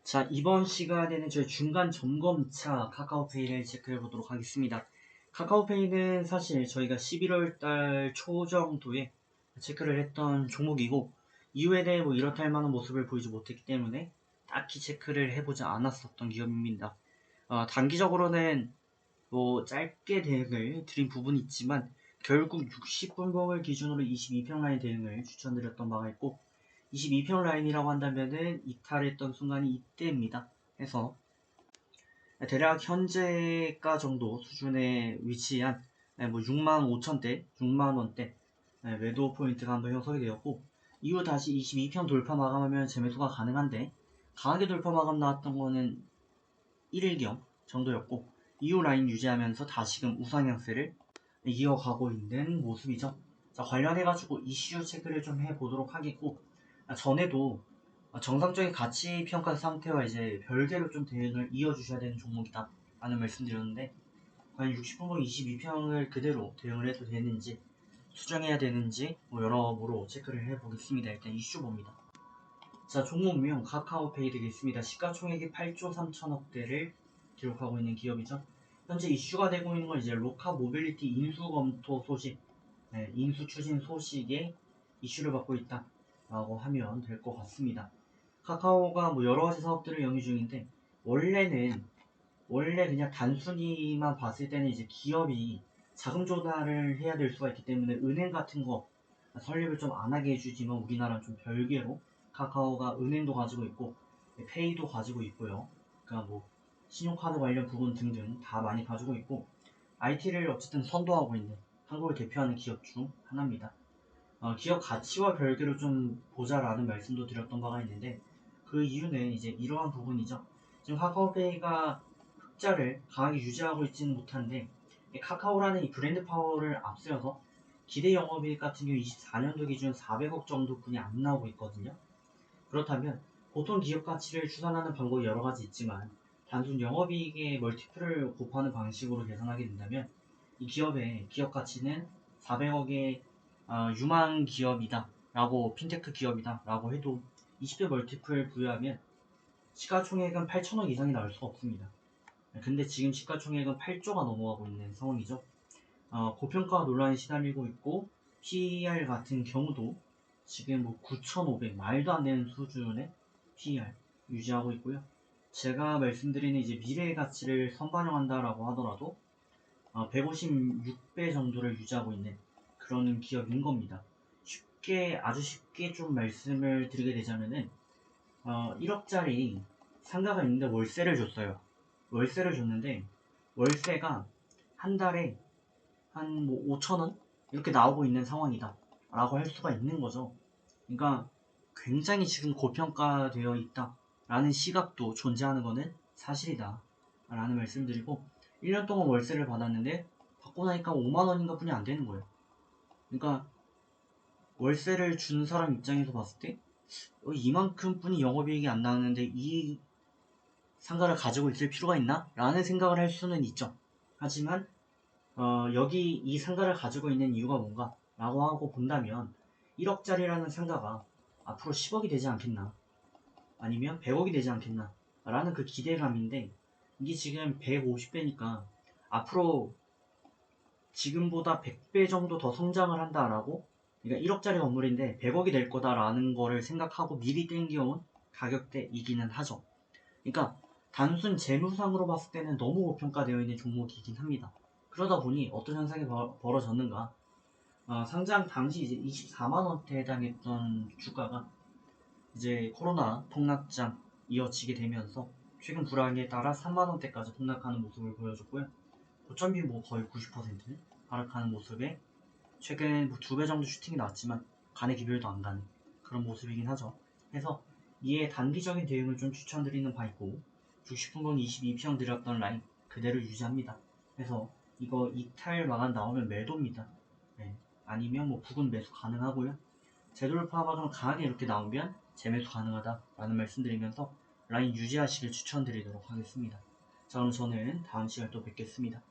자, 이번 시간에는 저희 중간 점검차 카카오페이를 체크해 보도록 하겠습니다. 카카오페이는 사실 저희가 11월 달 초 정도에 체크를 했던 종목이고, 이후에 대해 뭐 이렇다 할 만한 모습을 보이지 못했기 때문에 딱히 체크를 해보지 않았었던 기업입니다. 단기적으로는 뭐 짧게 대응을 드린 부분이 있지만, 결국 60분봉을 기준으로 22평 라인 대응을 추천드렸던 바가 있고, 22평 라인이라고 한다면은 이탈했던 순간이 이때입니다. 해서 대략 현재가 정도 수준에 위치한 뭐 65,000대, 6만원대 매도 포인트가 한번 형성이 되었고, 이후 다시 22평 돌파 마감하면 재매수가 가능한데, 강하게 돌파 마감 나왔던 거는 1일경 정도였고, 이후 라인 유지하면서 다시금 우상향세를 이어가고 있는 모습이죠. 자, 관련해가지고 이슈 체크를 좀 해보도록 하겠고, 전에도 정상적인 가치 평가 상태와 이제 별개로 좀 대응을 이어주셔야 되는 종목이다 라는 말씀드렸는데, 과연 60분봉 22평을 그대로 대응을 해도 되는지, 수정해야 되는지 뭐 여러모로 체크를 해보겠습니다. 일단 이슈 봅니다. 자, 종목명 카카오페이 되겠습니다. 시가총액이 8조 3천억대를 기록하고 있는 기업이죠. 현재 이슈가 되고 있는 건 이제 로카 모빌리티 인수 검토 소식, 인수 추진 소식에 이슈를 받고 있다 라고 하면 될 것 같습니다. 카카오가 뭐 여러 가지 사업들을 영위 중인데, 원래 그냥 단순히만 봤을 때는 이제 기업이 자금 조달을 해야 될 수가 있기 때문에 은행 같은 거 설립을 좀 안 하게 해주지만, 우리나라는 좀 별개로 카카오가 은행도 가지고 있고 페이도 가지고 있고요. 그러니까 뭐 신용카드 관련 부분 등등 다 많이 가지고 있고, IT를 어쨌든 선도하고 있는 한국을 대표하는 기업 중 하나입니다. 기업 가치와 별개로 좀 보자라는 말씀도 드렸던 바가 있는데, 그 이유는 이제 이러한 부분이죠. 지금 카카오페이가 흑자를 강하게 유지하고 있지는 못한데, 카카오라는 이 브랜드 파워를 앞세워서 기대 영업이익 같은 경우 24년도 기준 400억 정도뿐이 안 나오고 있거든요. 그렇다면 보통 기업 가치를 추산하는 방법이 여러 가지 있지만, 단순 영업이익의 멀티플을 곱하는 방식으로 계산하게 된다면 이 기업의 기업 가치는 400억의 유망 기업이다 라고, 핀테크 기업이다 라고 해도 20배 멀티플 부여하면 시가총액은 8천억 이상이 나올 수가 없습니다. 근데 지금 시가총액은 8조가 넘어가고 있는 상황이죠. 고평가 논란에 시달리고 있고, PER 같은 경우도 지금 뭐 9,500, 말도 안 되는 수준의 PER 유지하고 있고요. 제가 말씀드리는 이제 미래의 가치를 선반영한다라고 하더라도 156배 정도를 유지하고 있는 그런 기업인 겁니다. 아주 쉽게 좀 말씀을 드리게 되자면은 1억짜리 상가가 있는데 월세를 줬어요. 월세를 줬는데 월세가 한 달에 한 뭐 5천원 이렇게 나오고 있는 상황이다 라고 할 수가 있는 거죠. 그러니까 굉장히 지금 고평가되어 있다 라는 시각도 존재하는 거는 사실이다 라는 말씀드리고, 1년 동안 월세를 받았는데 받고 나니까 5만원인가 뿐이 안 되는 거예요. 그러니까 월세를 준 사람 입장에서 봤을 때 이만큼 뿐이 영업이익이 안 나왔는데 이 상가를 가지고 있을 필요가 있나? 라는 생각을 할 수는 있죠. 하지만 여기 이 상가를 가지고 있는 이유가 뭔가? 라고 하고 본다면 1억짜리라는 상가가 앞으로 10억이 되지 않겠나? 아니면 100억이 되지 않겠나? 라는 그 기대감인데, 이게 지금 150배니까 앞으로 지금보다 100배 정도 더 성장을 한다라고, 그러니까 1억짜리 건물인데 100억이 될 거다라는 거를 생각하고 미리 땡겨온 가격대이기는 하죠. 그러니까 단순 재무상으로 봤을 때는 너무 고평가되어 있는 종목이긴 합니다. 그러다 보니 어떤 현상이 벌어졌는가? 상장 당시 이제 24만원대에 해당했던 주가가 이제 코로나 폭락장 이어지게 되면서 최근 불황에 따라 3만원대까지 폭락하는 모습을 보여줬고요. 고점비 뭐 거의 90% 하락하는 모습에 최근 뭐 2배 정도 슈팅이 나왔지만 간의 기별도 안 가는 그런 모습이긴 하죠. 그래서 이에 단기적인 대응을 좀 추천드리는 바 있고, 60분봉 22평 드렸던 라인 그대로 유지합니다. 그래서 이거 이탈 마감 나오면 매도입니다. 네. 아니면 뭐 부근 매수 가능하고요. 재돌파가 좀 강하게 이렇게 나오면 재매수 가능하다라는 말씀드리면서 라인 유지하시길 추천드리도록 하겠습니다. 자, 그럼 저는 다음 시간에 또 뵙겠습니다.